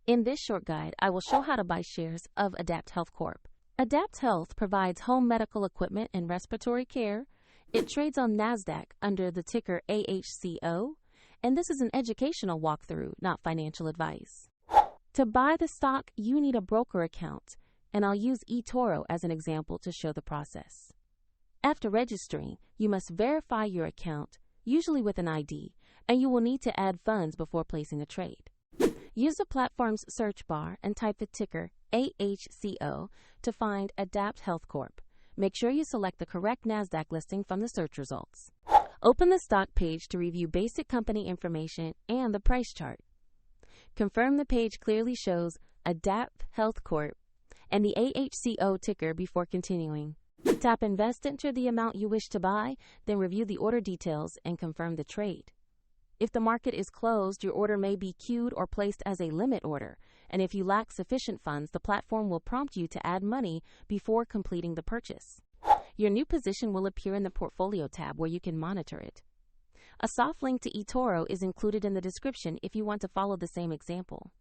In this short guide, I will show how to buy shares of AdaptHealth Corp. AdaptHealth provides home medical equipment and respiratory care. It trades on NASDAQ under the ticker AHCO, and this is an educational walkthrough, not financial advice. To buy the stock, you need a broker account, and I'll use eToro as an example to show the process. After registering, you must verify your account, usually with an ID, and you will need to add funds before placing a trade. Use the platform's search bar and type the ticker AHCO to find AdaptHealth Corp. Make sure you select the correct NASDAQ listing from the search results. Open the stock page to review basic company information and the price chart. Confirm the page clearly shows AdaptHealth Corp. And the AHCO ticker before continuing. Tap Invest, enter the amount you wish to buy, then review the order details and confirm the trade. If the market is closed, your order may be queued or placed as a limit order, and if you lack sufficient funds, the platform will prompt you to add money before completing the purchase. Your new position will appear in the Portfolio tab where you can monitor it. A soft link to eToro is included in the description if you want to follow the same example.